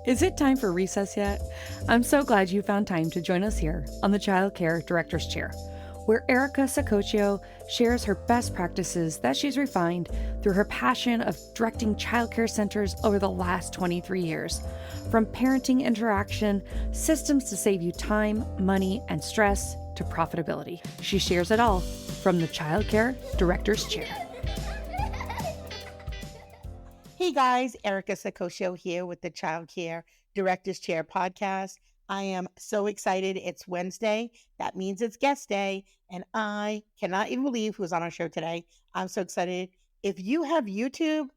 Is it time for recess yet? I'm so glad you found time to join us here on the Childcare Directors Chair, where Erica Saccoccio shares her best practices that she's refined through her passion of directing childcare centers over the last 23 years. From parenting interaction, systems to save you time, money, and stress, to profitability. She shares it all from the Childcare Directors Chair. Hey guys, Erica Saccoccio here with the Childcare Directors Chair Podcast. I am so excited. It's Wednesday. That means it's guest day. And I cannot even believe who's on our show today. I'm so excited. If you have YouTube,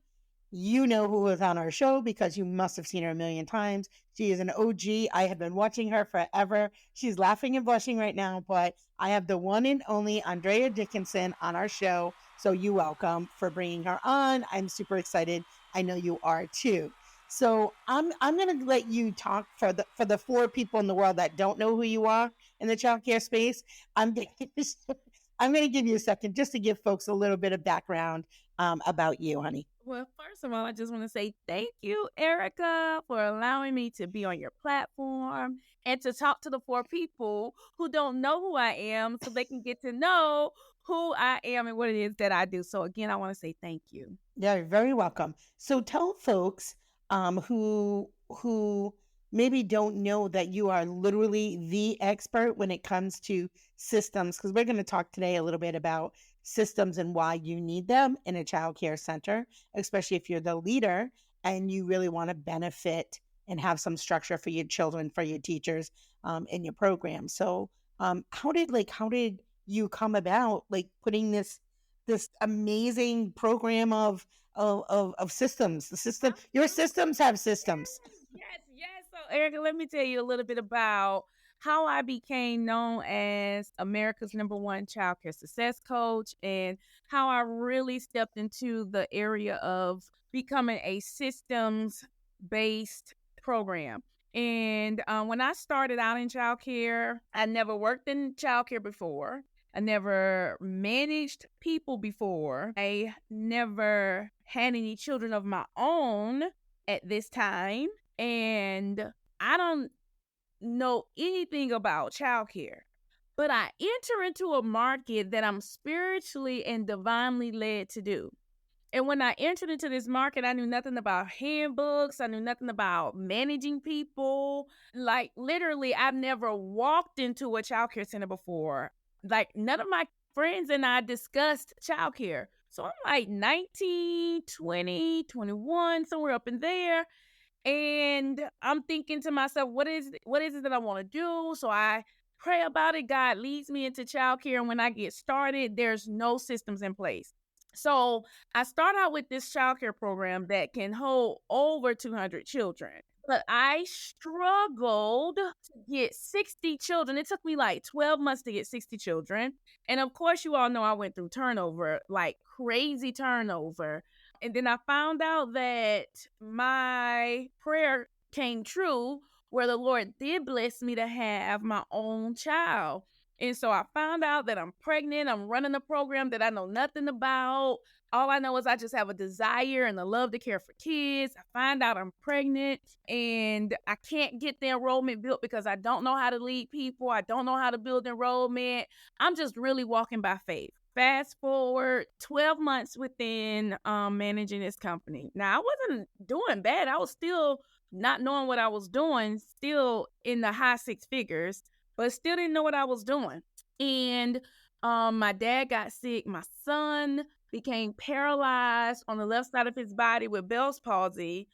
you know who was on our show because you must have seen her a million times. She is an OG. I have been watching her forever. She's laughing and blushing right now, but I have the one and only Andrea Dickerson on our show. So you're welcome for bringing her on. I'm super excited. I know you are too. So I'm going to let you talk for the four people in the world that don't know who you are in the childcare space. I'm going to give you a second just to give folks a little bit of background about you, honey. Well, first of all, I just want to say thank you, Erica, for allowing me to be on your platform and to talk to the four people who don't know who I am so they can get to know who I am and what it is that I do. So again, I want to say thank you. Yeah, you're very welcome. So tell folks who maybe don't know that you are literally the expert when it comes to systems, because we're going to talk today a little bit about systems and why you need them in a child care center, especially if you're the leader and you really want to benefit and have some structure for your children, for your teachers in your program. So how did you come about putting this amazing program of systems? Your systems have systems. Yes. So Erica, let me tell you a little bit about how I became known as America's #1 childcare success coach and how I really stepped into the area of becoming a systems-based program. And when I started out in childcare, I never worked in childcare before. I never managed people before. I never had any children of my own at this time. And I don't know anything about childcare, but I enter into a market that I'm spiritually and divinely led to do. And when I entered into this market, I knew nothing about handbooks. I knew nothing about managing people. Like literally, I've never walked into a childcare center before. Like none of my friends and I discussed childcare. So I'm like 19, 20, 21, somewhere up in there. And I'm thinking to myself, what is it that I want to do? So I pray about it. God leads me into childcare. And when I get started, there's no systems in place. So I start out with this childcare program that can hold over 200 children. But I struggled to get 60 children. It took me like 12 months to get 60 children. And of course, you all know I went through turnover, like crazy turnover. And then I found out that my prayer came true where the Lord did bless me to have my own child. And so I found out that I'm pregnant. I'm running a program that I know nothing about. All I know is I just have a desire and a love to care for kids. I find out I'm pregnant and I can't get the enrollment built because I don't know how to lead people. I don't know how to build enrollment. I'm just really walking by faith. Fast forward 12 months within managing this company. Now, I wasn't doing bad. I was still not knowing what I was doing, still in the high six figures, but still didn't know what I was doing. And my dad got sick. My son became paralyzed on the left side of his body with Bell's palsy.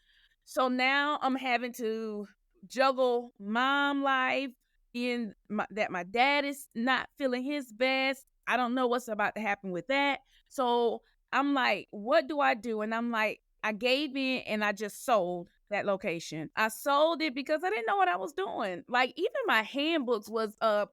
So now I'm having to juggle mom life that my dad is not feeling his best. I don't know what's about to happen with that. So I'm like, what do I do? And I'm like, I gave in and I just sold that location. I sold it because I didn't know what I was doing. Like even my handbooks was a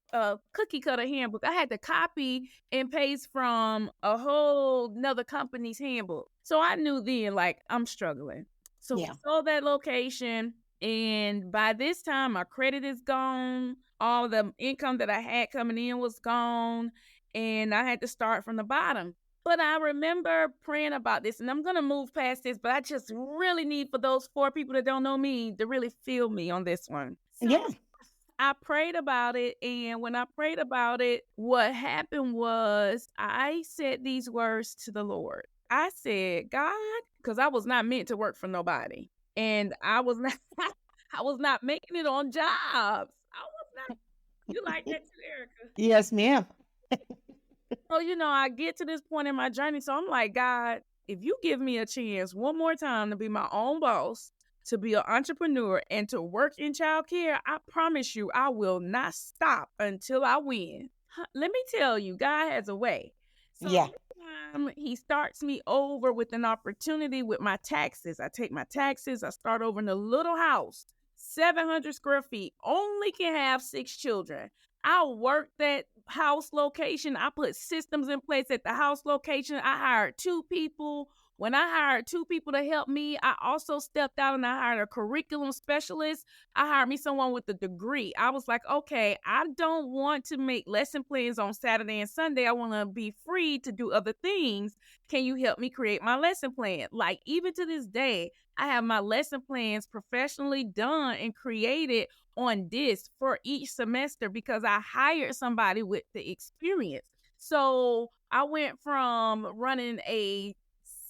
cookie cutter handbook. I had to copy and paste from a whole nother company's handbook. So I knew then like I'm struggling. So I sold that location. And by this time, my credit is gone. All the income that I had coming in was gone. And I had to start from the bottom. But I remember praying about this, and I'm going to move past this, but I just really need for those 4 people that don't know me to really feel me on this one. So Yeah. I prayed about it, and when I prayed about it, what happened was I said these words to the Lord. I said, God, because I was not meant to work for nobody, and I was not I was not making it on jobs. I was not. You like that too, Erica? Yes, ma'am. So, I get to this point in my journey. So I'm like, God, if you give me a chance one more time to be my own boss, to be an entrepreneur, and to work in childcare, I promise you, I will not stop until I win. Let me tell you, God has a way. So Yeah. this time, he starts me over with an opportunity with my taxes. I take my taxes. I start over in a little house, 700 square feet, only can have 6 children. I worked that house location. I put systems in place at the house location. I hired 2 people. When I hired 2 people to help me, I also stepped out and I hired a curriculum specialist. I hired me someone with a degree. I was like, okay, I don't want to make lesson plans on Saturday and Sunday. I want to be free to do other things. Can you help me create my lesson plan? Like, even to this day, I have my lesson plans professionally done and created on this for each semester because I hired somebody with the experience. So I went from running a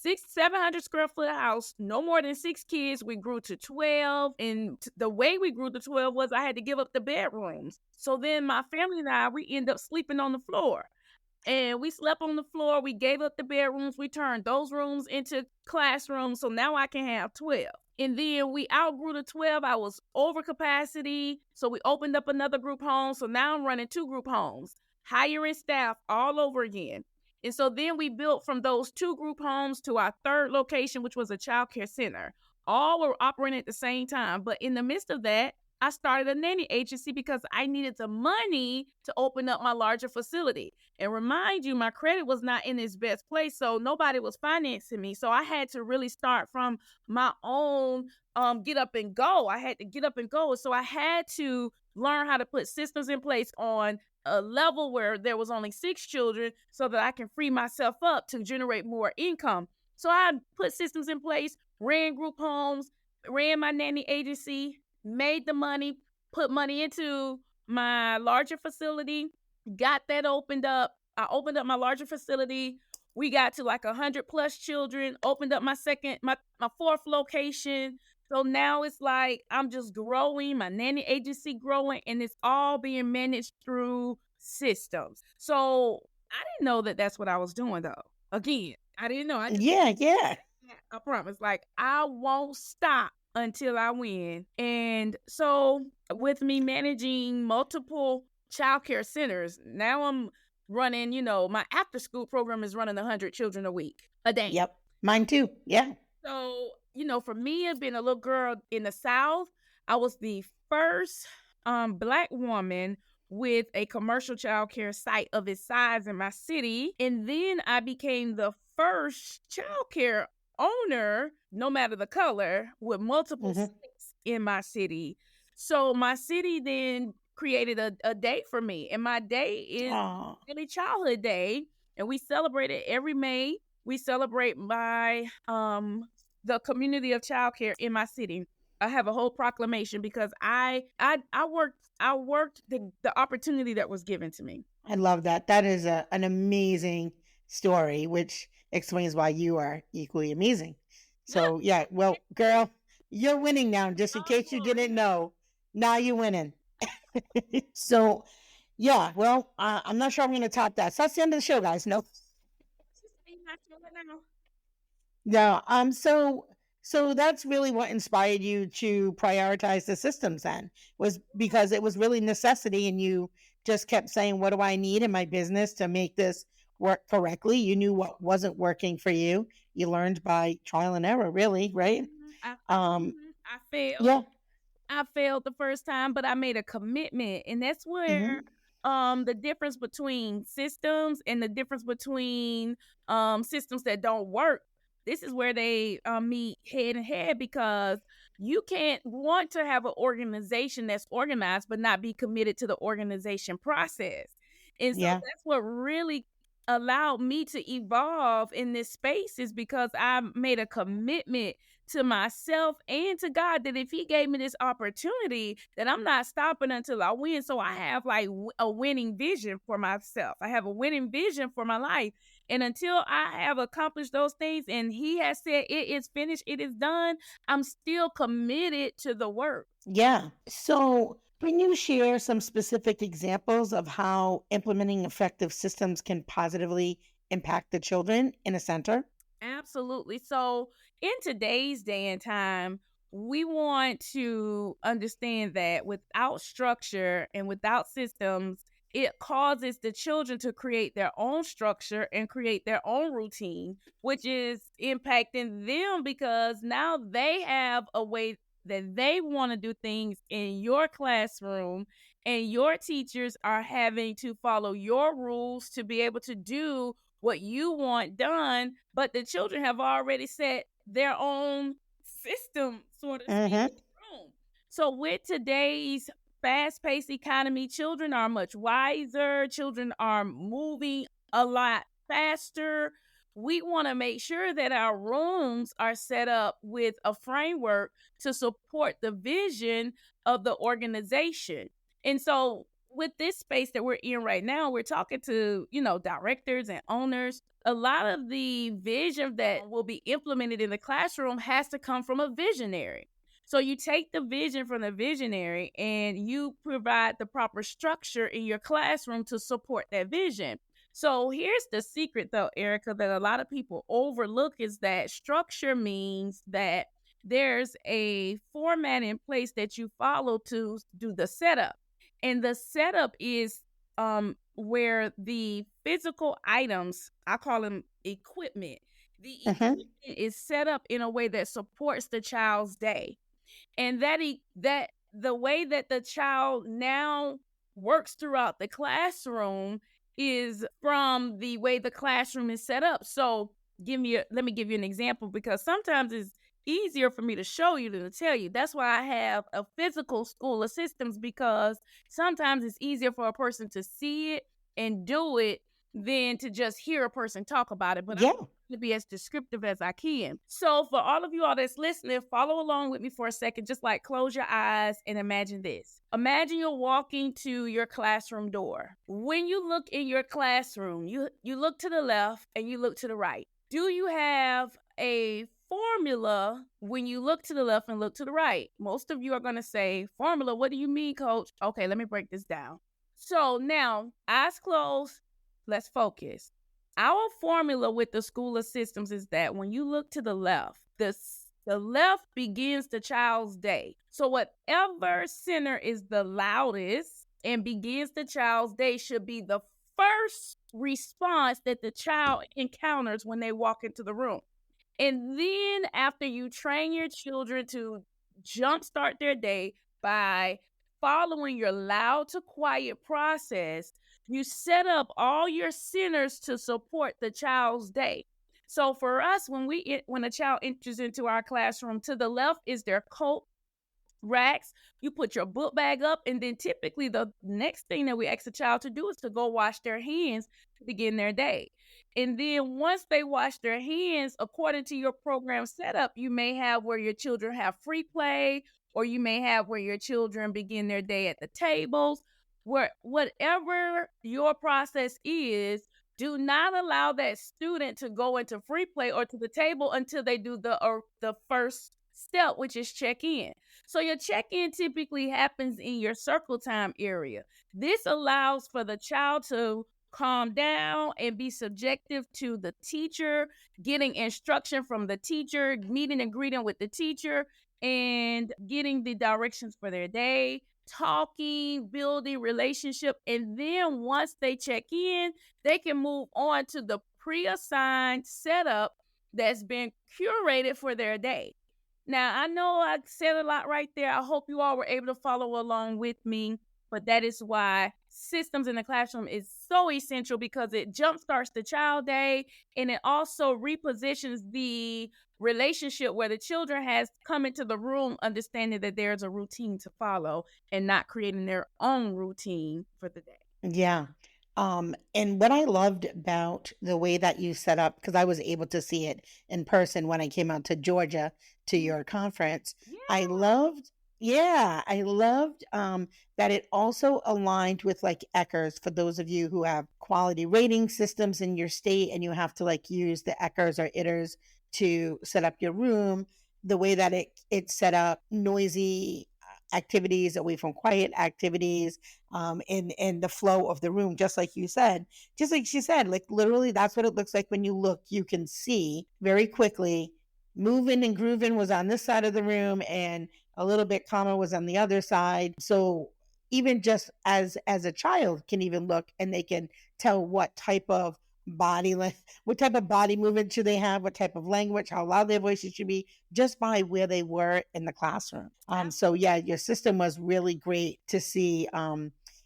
700 square foot house, no more than 6 kids. We grew to 12. And the way we grew to 12 was I had to give up the bedrooms. So then my family and I, we end up sleeping on the floor. And we slept on the floor. We gave up the bedrooms. We turned those rooms into classrooms. So now I can have 12. And then we outgrew the 12. I was over capacity. So we opened up another group home. So now I'm running 2 group homes, hiring staff all over again. And so then we built from those 2 group homes to our 3rd location, which was a childcare center. All were operating at the same time. But in the midst of that, I started a nanny agency because I needed the money to open up my larger facility. And remind you, my credit was not in its best place, so nobody was financing me. So I had to really start from my own get up and go. I had to get up and go. So I had to learn how to put systems in place on a level where there was only 6 children so that I can free myself up to generate more income. So I put systems in place, ran group homes, ran my nanny agency, made the money, put money into my larger facility, got that opened up. I opened up my larger facility. We got to like 100 plus children, opened up my 4th location. So now it's like I'm just growing, my nanny agency growing, and it's all being managed through systems. So I didn't know that that's what I was doing, though. Again, I didn't know. Yeah. I promise. Like, I won't stop until I win. And so with me managing multiple childcare centers, now I'm running, my after school program is running 100 children a week, a day. Yep. Mine too. Yeah. So, for me, being a little girl in the South, I was the first Black woman with a commercial childcare site of its size in my city. And then I became the first childcare owner, no matter the color, with multiple states in my city. So my city then created a day for me. And my day is Early Childhood Day. And we celebrate it every May. We celebrate my the community of childcare in my city. I have a whole proclamation because I worked the opportunity that was given to me. I love that. That is an amazing story, which explains why you are equally amazing. So yeah, well, girl, you're winning now. Just in case you didn't know, now you're winning. So yeah, well, I'm not sure I'm going to top that. So that's the end of the show, guys. No. No. So that's really what inspired you to prioritize the systems then, was because it was really necessity, and you just kept saying, what do I need in my business to make this work correctly? You knew what wasn't working for you. You learned by trial and error, really, right? I failed. Yeah. I failed the first time, but I made a commitment. And that's where the difference between systems and the difference between systems that don't work, this is where they meet head and head, because you can't want to have an organization that's organized but not be committed to the organization process. And so that's what really allowed me to evolve in this space is because I made a commitment to myself and to God that if he gave me this opportunity, that I'm not stopping until I win. So I have like a winning vision for myself. I have a winning vision for my life. And until I have accomplished those things and he has said it is finished, it is done, I'm still committed to the work. Yeah. So, can you share some specific examples of how implementing effective systems can positively impact the children in a center? Absolutely. So, in today's day and time, we want to understand that without structure and without systems, it causes the children to create their own structure and create their own routine, which is impacting them because now they have a way that they want to do things in your classroom, and your teachers are having to follow your rules to be able to do what you want done, but the children have already set their own system, so to speak, in Mm-hmm. the room. So with today's fast-paced economy, children are much wiser. Children are moving a lot faster. We want to make sure that our rooms are set up with a framework to support the vision of the organization. And so with this space that we're in right now, we're talking to, directors and owners. A lot of the vision that will be implemented in the classroom has to come from a visionary. So you take the vision from the visionary and you provide the proper structure in your classroom to support that vision. So here's the secret though, Erica, that a lot of people overlook is that structure means that there's a format in place that you follow to do the setup. And the setup is where the physical items, I call them equipment, the Mm-hmm. equipment is set up in a way that supports the child's day. And that the way that the child now works throughout the classroom is from the way the classroom is set up. So let me give you an example, because sometimes it's easier for me to show you than to tell you. That's why I have a physical school of systems, because sometimes it's easier for a person to see it and do it than to just hear a person talk about it. But Yeah. to be as descriptive as I can. So for all of you all that's listening, follow along with me for a second. Just like close your eyes and imagine this. Imagine you're walking to your classroom door. When you look in your classroom, you look to the left and you look to the right. Do you have a formula when you look to the left and look to the right? Most of you are going to say, formula, what do you mean, coach? Okay, let me break this down. So now, eyes closed, let's focus. Our formula with the School of Systems is that when you look to the left, the left begins the child's day. So whatever center is the loudest and begins the child's day should be the first response that the child encounters when they walk into the room. And then after you train your children to jumpstart their day by following your loud to quiet process, you set up all your centers to support the child's day. So for us, when a child enters into our classroom, to the left is their coat racks. You put your book bag up, and then typically the next thing that we ask the child to do is to go wash their hands to begin their day. And then once they wash their hands, according to your program setup, you may have where your children have free play, or you may have where your children begin their day at the tables. Whatever your process is, do not allow that student to go into free play or to the table until they do the first step, which is check in. So your check-in typically happens in your circle time area. This allows for the child to calm down and be subjective to the teacher, getting instruction from the teacher, meeting and greeting with the teacher, and getting the directions for their day, talking, building relationship. And then once they check in, they can move on to the pre-assigned setup that's been curated for their day. Now, I know I said a lot right there. I hope you all were able to follow along with me, but that is why systems in the classroom is so essential, because it jumpstarts the child day, and it also repositions the relationship where the children has come into the room understanding that there's a routine to follow and not creating their own routine for the day. Yeah. And what I loved about the way that you set up, because I was able to see it in person when I came out to Georgia to your conference, I Yeah. loved, yeah, I loved that it also aligned with like Eckers for those of you who have quality rating systems in your state and you have to like use the Eckers or ITERs to set up your room, the way that it's set up noisy activities away from quiet activities, in the flow of the room, just like you said, just like she said, like literally that's what it looks like when you look. You can see very quickly moving and grooving was on this side of the room and a little bit calmer was on the other side. So even just as a child can even look and they can tell what type of what type of body movement should they have, what type of language, how loud their voices should be, just by where they were in the classroom. So yeah, your system was really great to see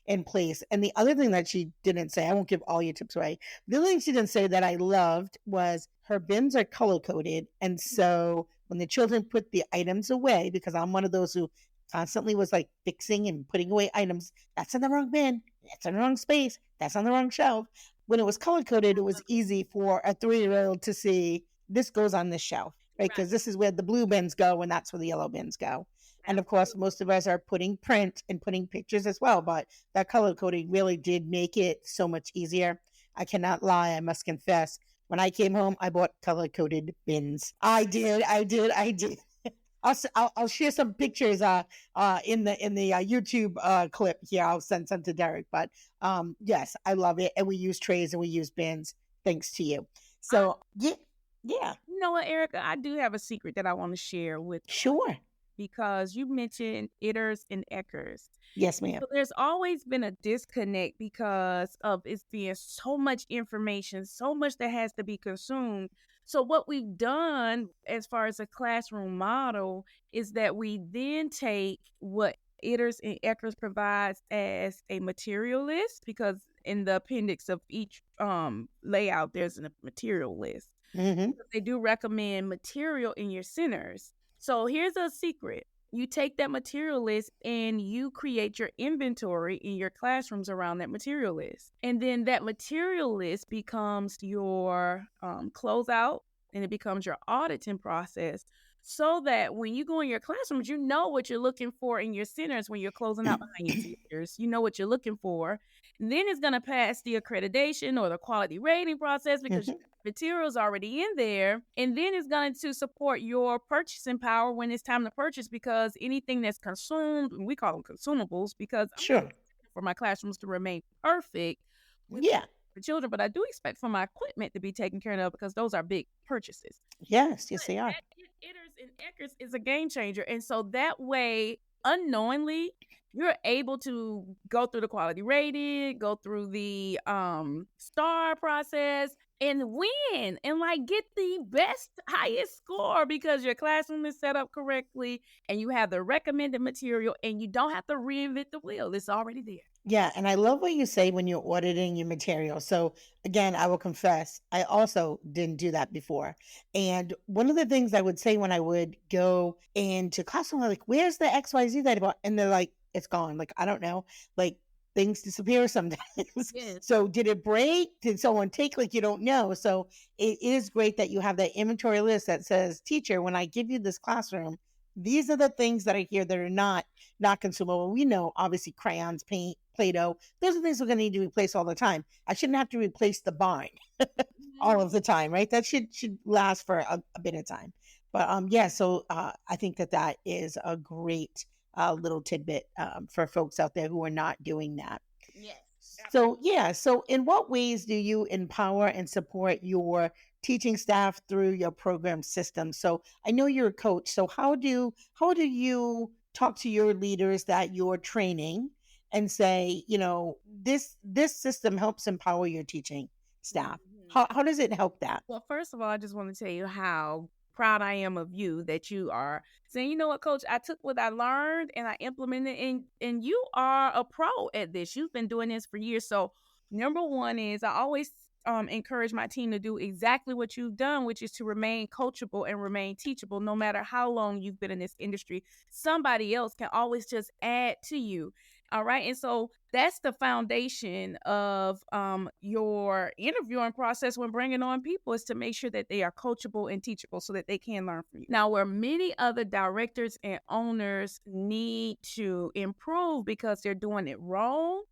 in place. And the other thing that she didn't say, I won't give all your tips away. The other thing she didn't say that I loved was her bins are color coded. And so when the children put the items away, because I'm one of those who constantly was like fixing and putting away items, that's in the wrong bin, that's in the wrong space, that's on the wrong shelf. When it was color coded, it was easy for a 3-year-old to see this goes on this shelf, right? Because this is where the blue bins go and that's where the yellow bins go. And of course, most of us are putting print and putting pictures as well, but that color coding really did make it so much easier. I cannot lie, I must confess. When I came home, I bought color coded bins. I did. I'll share some pictures in the YouTube clip here. I'll send some to Derek. But yes, I love it, and we use trays and we use bins thanks to you. So yeah. You know what, Erica? I do have a secret that I want to share with you. Sure. Because you mentioned ITERs and Eckers. Yes, ma'am. So there's always been a disconnect because of it's being so much information, so much that has to be consumed. So what we've done as far as a classroom model is that we then take what ITERs and Eckers provides as a material list, because in the appendix of each layout, there's a material list. Mm-hmm. They do recommend material in your centers. So here's a secret. You take that material list and you create your inventory in your classrooms around that material list. And then that material list becomes your closeout, and it becomes your auditing process, so that when you go in your classrooms, you know what you're looking for in your centers when you're closing out behind your teachers. You know what you're looking for. And then it's going to pass the accreditation or the quality rating process because materials already in there. And then it's going to support your purchasing power when it's time to purchase, because anything that's consumed, we call them consumables, because Sure. for my classrooms to remain perfect for children, but I do expect for my equipment to be taken care of because those are big purchases. Yes, they are. ITERs and Eckers is a game changer. And so that way, unknowingly, you're able to go through the quality rating, go through the star process, and win and like get the best, highest score because your classroom is set up correctly and you have the recommended material and you don't have to reinvent the wheel. It's already there. Yeah, and I love what you say when you're auditing your material. So again, I will confess, I also didn't do that before. And one of the things I would say when I would go into classroom, I'm like, where's the XYZ that I bought? And they're like, it's gone. Like, I don't know. Like, things disappear sometimes. Yes. So did it break? Did someone take? Like, you don't know. So it is great that you have that inventory list that says, teacher, when I give you this classroom, these are the things that are here that are not consumable. We know, obviously, crayons, paint, Play-Doh, those are things we're going to need to replace all the time. I shouldn't have to replace the bind all of the time, right? That should last for a bit of time. But yeah, so I think that is a great little tidbit for folks out there who are not doing that. Yes. So yeah, so in what ways do you empower and support your teaching staff through your program system? So I know you're a coach. So how do you talk to your leaders that you're training and say, you know, this system helps empower your teaching staff? How does it help that? Well, first of all, I just want to tell you how proud I am of you that you are saying, you know what, coach, I took what I learned and I implemented it, and you are a pro at this. You've been doing this for years. So number one is I always encourage my team to do exactly what you've done, which is to remain coachable and remain teachable. No matter how long you've been in this industry, somebody else can always just add to you. All right. And so that's the foundation of your interviewing process when bringing on people, is to make sure that they are coachable and teachable so that they can learn from you. Now, where many other directors and owners need to improve because they're doing it wrong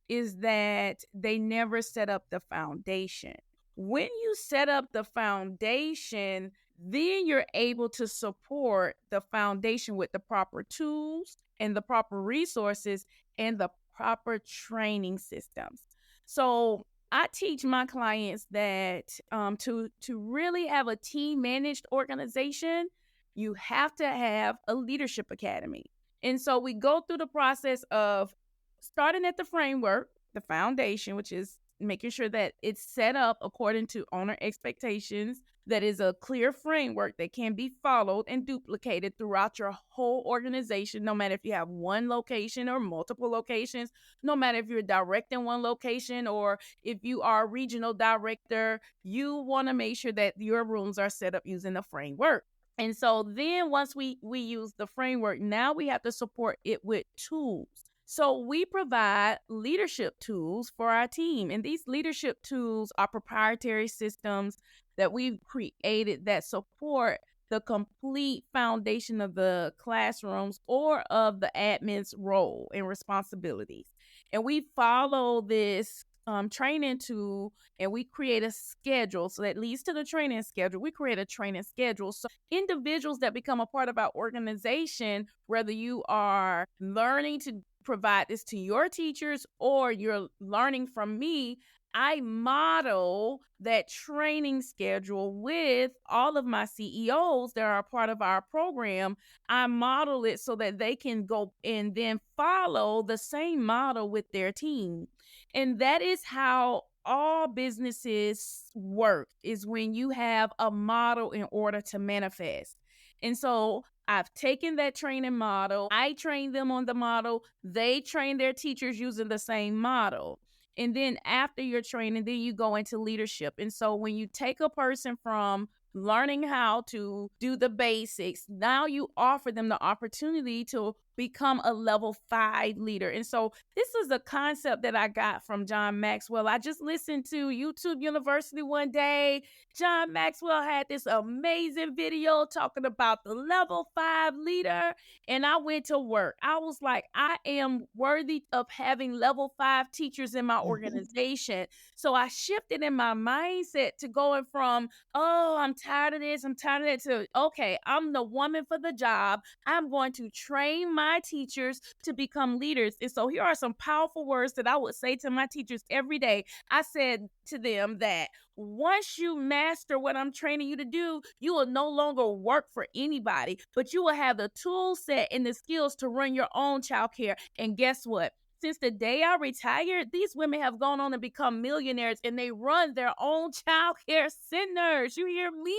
is that they never set up the foundation. When you set up the foundation, then you're able to support the foundation with the proper tools and the proper resources and the proper training systems. So I teach my clients that to really have a team managed organization, you have to have a leadership academy. And so we go through the process of starting at the framework, the foundation, which is making sure that it's set up according to owner expectations, that is a clear framework that can be followed and duplicated throughout your whole organization, no matter if you have one location or multiple locations, no matter if you're directing one location or if you are a regional director, you want to make sure that your rooms are set up using the framework. And so then once we use the framework, now we have to support it with tools. So we provide leadership tools for our team. And these leadership tools are proprietary systems that we've created that support the complete foundation of the classrooms or of the admin's role and responsibilities. And we follow this training tool, and we create a schedule. So that leads to the training schedule. We create a training schedule. So individuals that become a part of our organization, whether you are learning to provide this to your teachers or you're learning from me, I model that training schedule with all of my CEOs that are a part of our program. I model it so that they can go and then follow the same model with their team. And that is how all businesses work, is when you have a model in order to manifest. And so I've taken that training model. I train them on the model. They train their teachers using the same model. And then after your training, then you go into leadership. And so when you take a person from learning how to do the basics, now you offer them the opportunity to become a level 5 leader. And so this is a concept that I got from John Maxwell. I just listened to YouTube University one day. John Maxwell had this amazing video talking about the level 5 leader. And I went to work. I was like, I am worthy of having level 5 teachers in my organization. So I shifted in my mindset to going from, oh, I'm tired of this, I'm tired of that, to, okay, I'm the woman for the job. I'm going to train my teachers to become leaders. And so here are some powerful words that I would say to my teachers every day. I said to them that once you master what I'm training you to do, you will no longer work for anybody, but you will have the tool set and the skills to run your own childcare. And guess what? Since the day I retired, these women have gone on to become millionaires, and they run their own childcare centers. You hear me?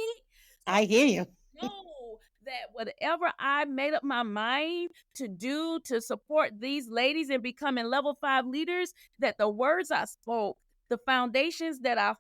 I hear you. Know that whatever I made up my mind to do to support these ladies in becoming level 5 leaders, that the words I spoke, the foundations that I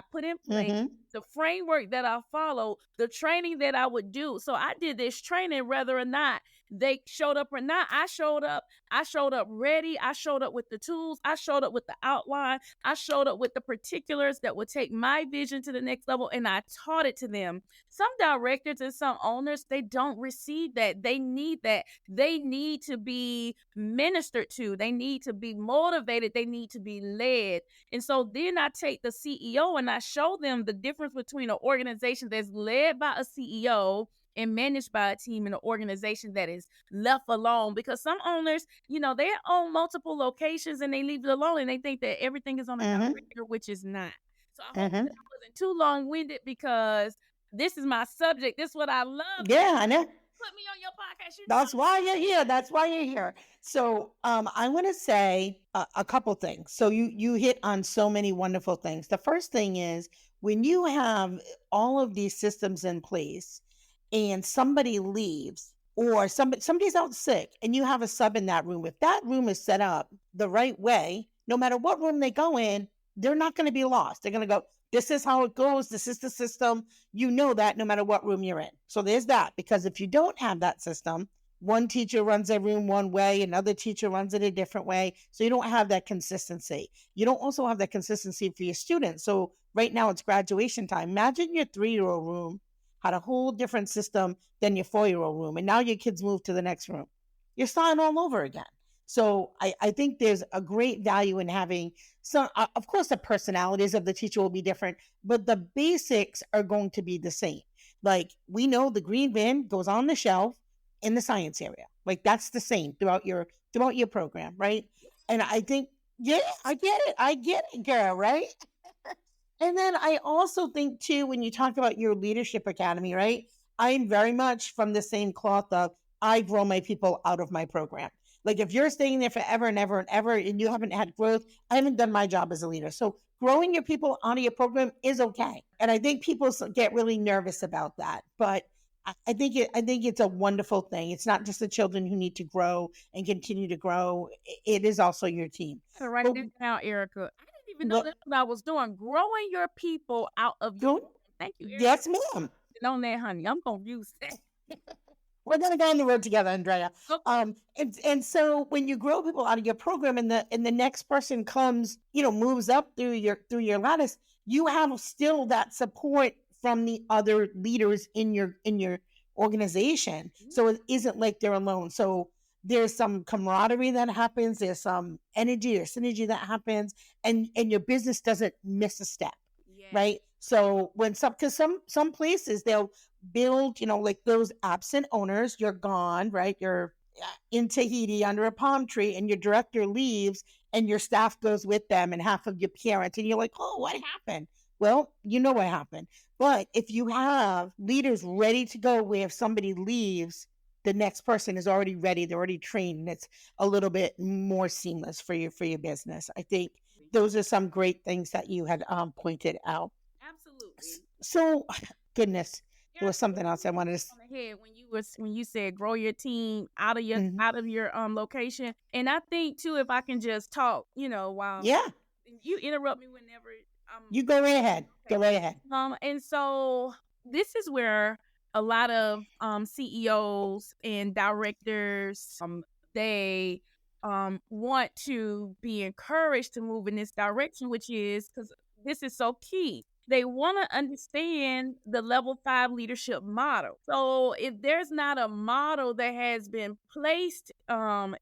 put in place, the framework that I followed, the training that I would do. So I did this training whether or not they showed up or not. I showed up ready. I showed up with the tools. I showed up with the outline. I showed up with the particulars that would take my vision to the next level, and I taught it to them. Some directors and some owners, they don't receive that. They need that. They need to be ministered to. They need to be motivated. They need to be led. And so then I take the CEO and I show them the difference between an organization that's led by a CEO and managed by a team, in an organization that is left alone. Because some owners, they own multiple locations and they leave it alone, and they think that everything is on a director, which is not. So I hope that I wasn't too long-winded, because this is my subject. This is what I love. Yeah, I know. Put me on your podcast. That's why you're here. That's why you're here. So I want to say a couple things. So you hit on so many wonderful things. The first thing is, when you have all of these systems in place and somebody leaves, or somebody's out sick and you have a sub in that room, if that room is set up the right way, no matter what room they go in, they're not going to be lost. They're going to go, this is how it goes. This is the system. You know that no matter what room you're in. So there's that. Because if you don't have that system, one teacher runs a room one way, another teacher runs it a different way. So you don't have that consistency. You don't also have that consistency for your students. So right now it's graduation time. Imagine your 3-year-old room had a whole different system than your 4-year-old room. And now your kids move to the next room. You're starting all over again. So I think there's a great value in having some, of course, the personalities of the teacher will be different, but the basics are going to be the same. Like we know the green bin goes on the shelf in the science area. Like that's the same throughout your program, right? And I think, yeah, I get it, girl, right? And then I also think too, when you talk about your leadership academy, right? I'm very much from the same cloth of I grow my people out of my program. Like if you're staying there forever and ever and ever and you haven't had growth, I haven't done my job as a leader. So growing your people out of your program is okay. And I think people get really nervous about that. But I think it's a wonderful thing. It's not just the children who need to grow and continue to grow. It is also your team. So write this down, Erica. I didn't even know that's what I was doing. Growing your people out of your. Thank you, Erica. Yes, ma'am. On that, honey. I'm gonna use that. We're gonna go on the road together, Andrea. Okay. And so when you grow people out of your program, and the next person comes, moves up through your lattice, you have still that support from the other leaders in your organization. Mm-hmm. So it isn't like they're alone. So there's some camaraderie that happens. There's some energy or synergy that happens, and your business doesn't miss a step, right? So when because some places they'll build, like those absent owners, you're gone, right? You're in Tahiti under a palm tree and your director leaves and your staff goes with them and half of your parents. And you're like, oh, what happened? Well, you know what happened. But if you have leaders ready to go where if somebody leaves, the next person is already ready. They're already trained and it's a little bit more seamless for your business. I think those are some great things that you had pointed out. Absolutely. So, goodness. There was something else I wanted to say when you said grow your team out of your location. And I think too, if I can just talk, while you interrupt me whenever you go right ahead. Okay. Go right ahead. And so this is where a lot of CEOs and directors they want to be encouraged to move in this direction, which is because this is so key. They want to understand the level 5 leadership model. So if there's not a model that has been placed in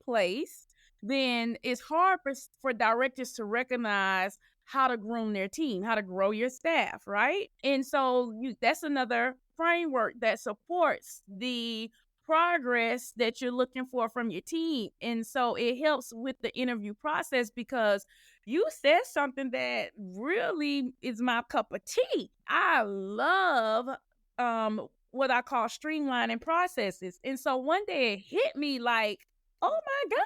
place, then it's hard for directors to recognize how to groom their team, how to grow your staff, right? And so that's another framework that supports the progress that you're looking for from your team. And so it helps with the interview process because you said something that really is my cup of tea. I love what I call streamlining processes. And so one day it hit me like, oh my God.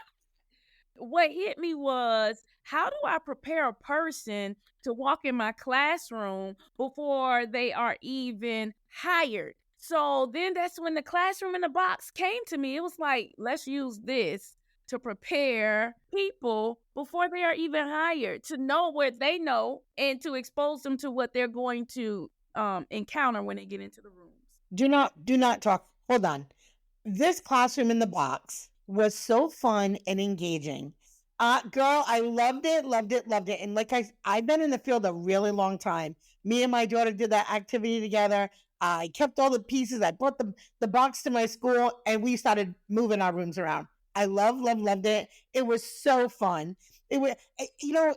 What hit me was, how do I prepare a person to walk in my classroom before they are even hired? So then that's when the classroom in the box came to me. It was like, let's use this to prepare people before they are even hired, to know what they know and to expose them to what they're going to encounter when they get into the rooms. Do not talk. Hold on. This classroom in the box was so fun and engaging. Girl, I loved it. And like I've been in the field a really long time. Me and my daughter did that activity together. I kept all the pieces. I brought the box to my school and we started moving our rooms around. I loved it. It was so fun. It was,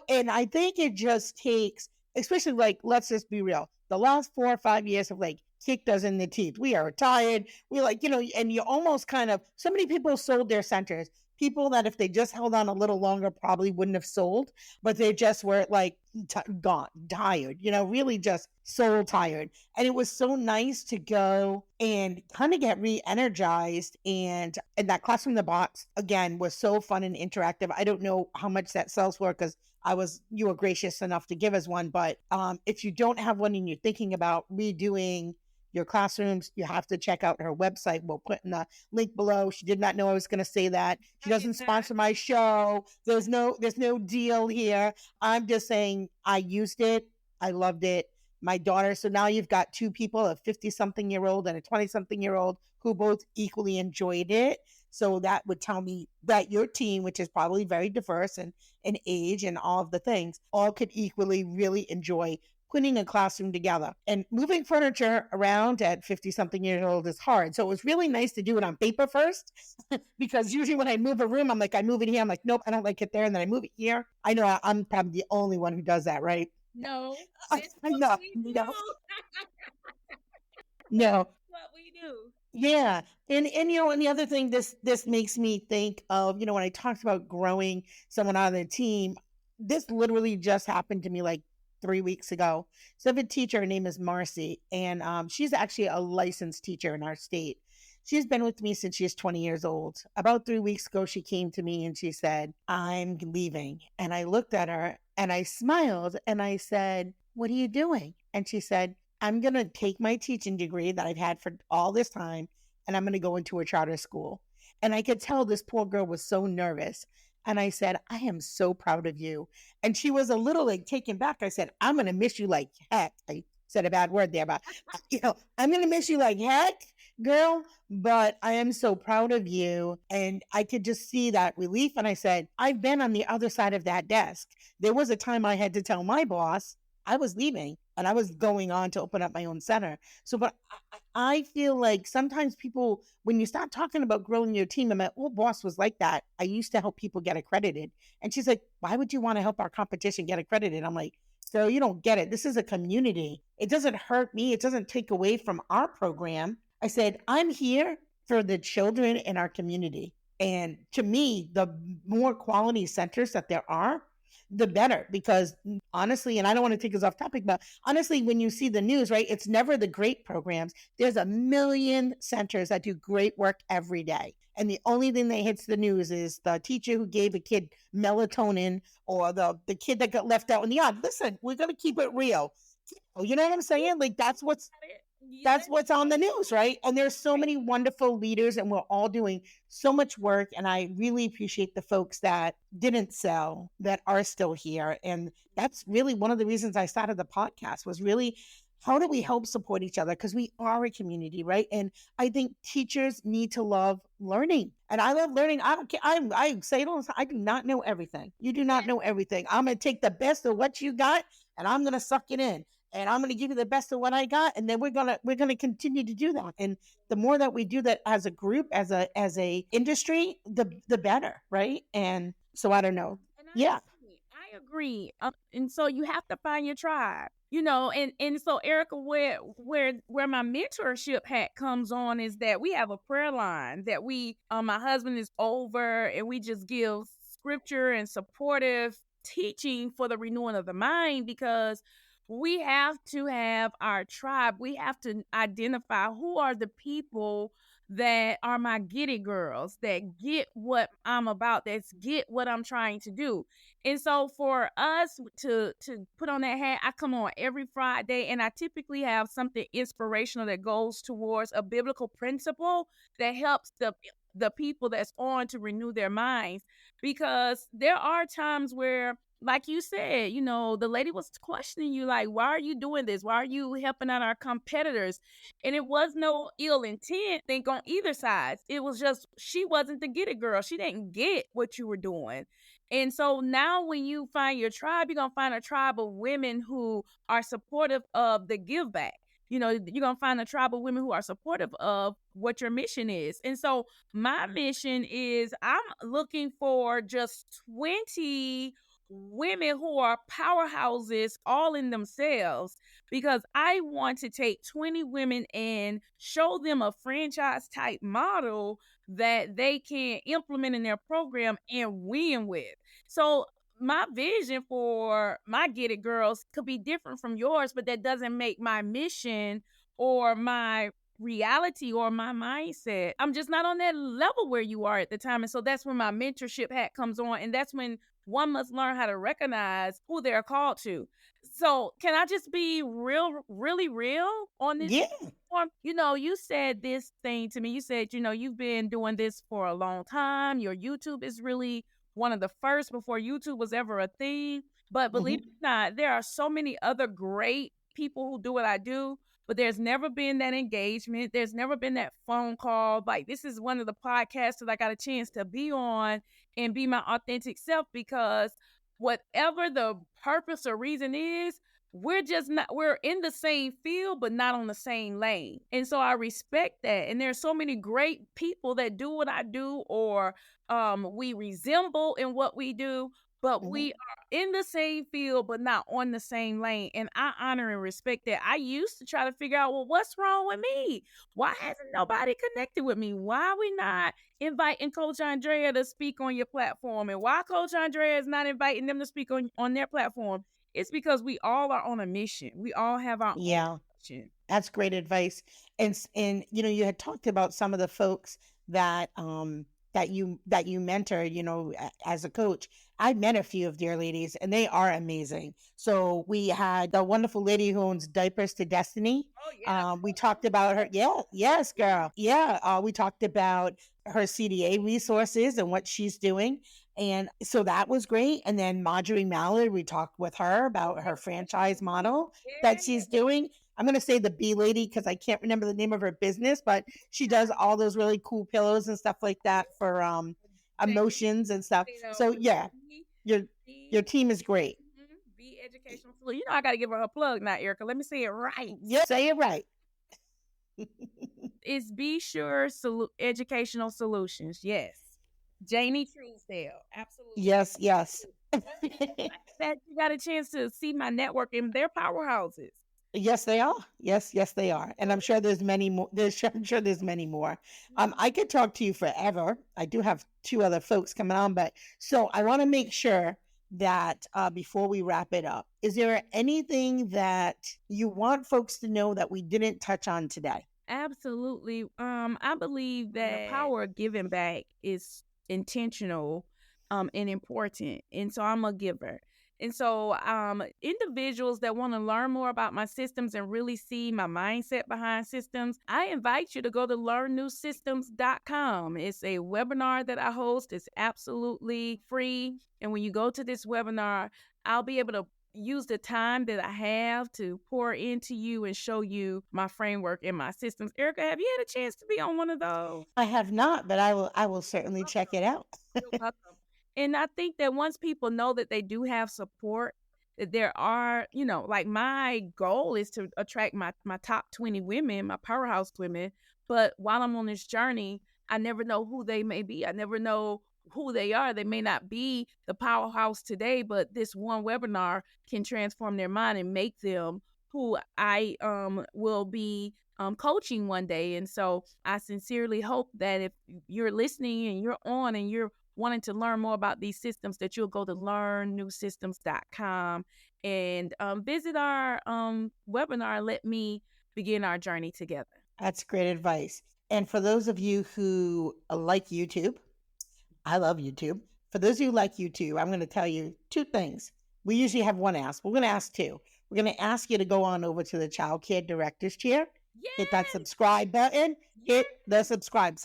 and I think it just takes, especially like, let's just be real. The last 4 or 5 years have like kicked us in the teeth. We are tired. We and you almost kind of, so many people sold their centers. People that if they just held on a little longer probably wouldn't have sold, but they just were like gone, tired, really just soul tired. And it was so nice to go and kind of get re-energized. And that classroom in the box, again, was so fun and interactive. I don't know how much that sells for because you were gracious enough to give us one. But if you don't have one and you're thinking about redoing your classrooms, you have to check out her website. We'll put in the link below. She did not know I was going to say that. She doesn't sponsor my show. There's no deal here. I'm just saying I used it. I loved it. my daughter. So now you've got two people, a 50-something-year-old and a 20-something-year-old, who both equally enjoyed it. So that would tell me that your team, which is probably very diverse in age and all of the things, all could equally really enjoy putting a classroom together. And moving furniture around at 50-something-years-old is hard. So it was really nice to do it on paper first, because usually when I move a room, I'm like, I move it here. I'm like, nope, I don't like it there. And then I move it here. I know I'm probably the only one who does that, right? No, I it's know. what we do. No. No. What we do. Yeah. And and the other thing this makes me think of, when I talked about growing someone on the team, this literally just happened to me like 3 weeks ago. So I have a teacher, her name is Marcy, and she's actually a licensed teacher in our state. She's been with me since she's 20 years old. About 3 weeks ago, she came to me and she said, I'm leaving. And I looked at her and I smiled and I said, what are you doing? And she said, I'm going to take my teaching degree that I've had for all this time, and I'm going to go into a charter school. And I could tell this poor girl was so nervous. And I said, I am so proud of you. And she was a little like taken back. I said, I'm going to miss you like heck. I said a bad word there, but I'm going to miss you like heck, girl, but I am so proud of you. And I could just see that relief. And I said, I've been on the other side of that desk. There was a time I had to tell my boss I was leaving and I was going on to open up my own center. So, but I feel like sometimes people, when you start talking about growing your team, and my old boss was like that. I used to help people get accredited. And she's like, why would you want to help our competition get accredited? I'm like, so you don't get it. This is a community. It doesn't hurt me. It doesn't take away from our program. I said, I'm here for the children in our community. And to me, the more quality centers that there are, the better, because honestly, and I don't want to take us off topic, but honestly, when you see the news, right, it's never the great programs. There's a million centers that do great work every day. And the only thing that hits the news is the teacher who gave a kid melatonin, or the kid that got left out in the yard. Listen, we're going to keep it real. You know what I'm saying? Like that's what's on the news, right? And there's so many wonderful leaders, and we're all doing so much work. And I really appreciate the folks that didn't sell, that are still here. And that's really one of the reasons I started the podcast, was really, how do we help support each other? Because we are a community, right? And I think teachers need to love learning. And I love learning. I don't care. I say it all the time. I do not know everything. You do not know everything. I'm going to take the best of what you got, and I'm going to suck it in. And I'm going to give you the best of what I got. And then we're going to continue to do that. And the more that we do that as a group, as a industry, the better. Right. And so I don't know. Yeah. I agree. And so you have to find your tribe, and so Erica, where my mentorship hat comes on is that we have a prayer line that my husband is over, and we just give scripture and supportive teaching for the renewing of the mind, because we have to have our tribe. We have to identify who are the people that are my get it girls, that get what I'm about, that get what I'm trying to do. And so for us to put on that hat, I come on every Friday, and I typically have something inspirational that goes towards a biblical principle that helps the people that's on to renew their minds. Because there are times where, like you said, the lady was questioning you, like, why are you doing this? Why are you helping out our competitors? And it was no ill intent, think, on either side. It was just, she wasn't the get it girl. She didn't get what you were doing. And so now when you find your tribe, you're going to find a tribe of women who are supportive of the give back. You're going to find a tribe of women who are supportive of what your mission is. And so my mission is, I'm looking for just 20 women who are powerhouses all in themselves, because I want to take 20 women and show them a franchise type model that they can implement in their program and win with. So my vision for my Get It Girls could be different from yours, but that doesn't make my mission or my reality or my mindset. I'm just not on that level where you are at the time. And so that's when my mentorship hat comes on. And that's when one must learn how to recognize who they're called to. So can I just be really real on this? Yeah. Platform? You said this thing to me. You said, you've been doing this for a long time. Your YouTube is really one of the first before YouTube was ever a thing. But believe it or not, there are so many other great people who do what I do, but there's never been that engagement. There's never been that phone call. Like, this is one of the podcasts that I got a chance to be on and be my authentic self, because whatever the purpose or reason is, we're in the same field, but not on the same lane. And so I respect that. And there's so many great people that do what I do, or we resemble in what we do, but we are in the same field, but not on the same lane. And I honor and respect that. I used to try to figure out, well, what's wrong with me? Why hasn't nobody connected with me? Why are we not inviting Coach Andrea to speak on your platform? And why Coach Andrea is not inviting them to speak on their platform? It's because we all are on a mission. We all have our own mission. That's great advice. And you had talked about some of the folks that you mentor, as a coach. I met a few of their ladies, and they are amazing. So we had the wonderful lady who owns Diapers to Destiny. Oh, yeah. We talked about her. Yeah. Yes, girl. Yeah. We talked about her CDA resources and what she's doing. And so that was great. And then Marjorie Mallard, we talked with her about her franchise model that she's doing. I'm going to say the B lady because I can't remember the name of her business, but she does all those really cool pillows and stuff like that for emotions and stuff. So yeah, your team is great. Be educational. I got to give her a plug now, Erica. Let me say it right. Yeah, say it right. It's Be Sure Educational Solutions. Yes. Janie Truesdale. Absolutely. Yes. That you got a chance to see my network, and they're powerhouses. Yes, they are. Yes, they are. And I'm sure there's many more. I'm sure there's many more. I could talk to you forever. I do have 2 other folks coming on, but so I want to make sure that before we wrap it up, is there anything that you want folks to know that we didn't touch on today? Absolutely. I believe that the power of giving back is intentional and important. And so I'm a giver. And so individuals that want to learn more about my systems and really see my mindset behind systems, I invite you to go to learnnewsystems.com. It's a webinar that I host. It's absolutely free. And when you go to this webinar, I'll be able to use the time that I have to pour into you and show you my framework and my systems. Erica, have you had a chance to be on one of those? I have not, but I will certainly check it out. You're welcome. And I think that once people know that they do have support, that there are, like my goal is to attract my top 20 women, my powerhouse women. But while I'm on this journey, I never know who they may be. I never know who they are. They may not be the powerhouse today, but this one webinar can transform their mind and make them who I will be coaching one day. And so I sincerely hope that if you're listening and you're on and you're wanting to learn more about these systems, that you'll go to learnnewsystems.com and visit our webinar. Let me begin our journey together. That's great advice. And for those of you who like YouTube, I love YouTube. For those of you who like YouTube, I'm going to tell you 2 things. We usually have 1 ask. We're going to ask 2. We're going to ask you to go on over to the Childcare Directors Chair. Yes. Hit that subscribe button. Hit the subscribe.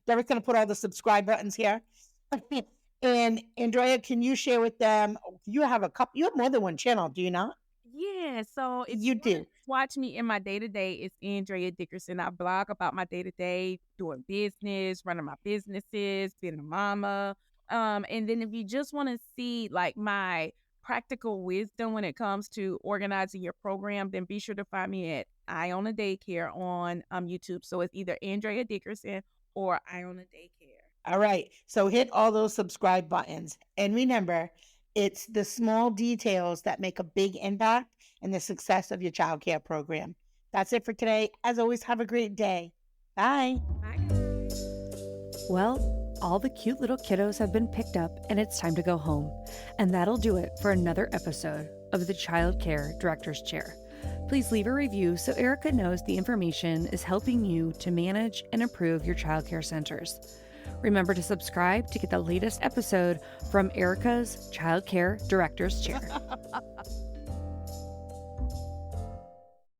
Derek's going to put all the subscribe buttons here. And Andrea, can you share with them? You have more than 1 channel, do you not? Yeah. So if you do watch me in my day-to-day, it's Andrea Dickerson. I blog about my day-to-day, doing business, running my businesses, being a mama. And then if you just want to see like my practical wisdom when it comes to organizing your program, then be sure to find me at I Own a Daycare on YouTube. So it's either Andrea Dickerson or I Own a Daycare. All right. So hit all those subscribe buttons. And remember, it's the small details that make a big impact in the success of your childcare program. That's it for today. As always, have a great day. Bye. Bye. Well, all the cute little kiddos have been picked up and it's time to go home. And that'll do it for another episode of the Childcare Directors Chair. Please leave a review so Erica knows the information is helping you to manage and improve your childcare centers. Remember to subscribe to get the latest episode from Erica's Childcare Directors Chair.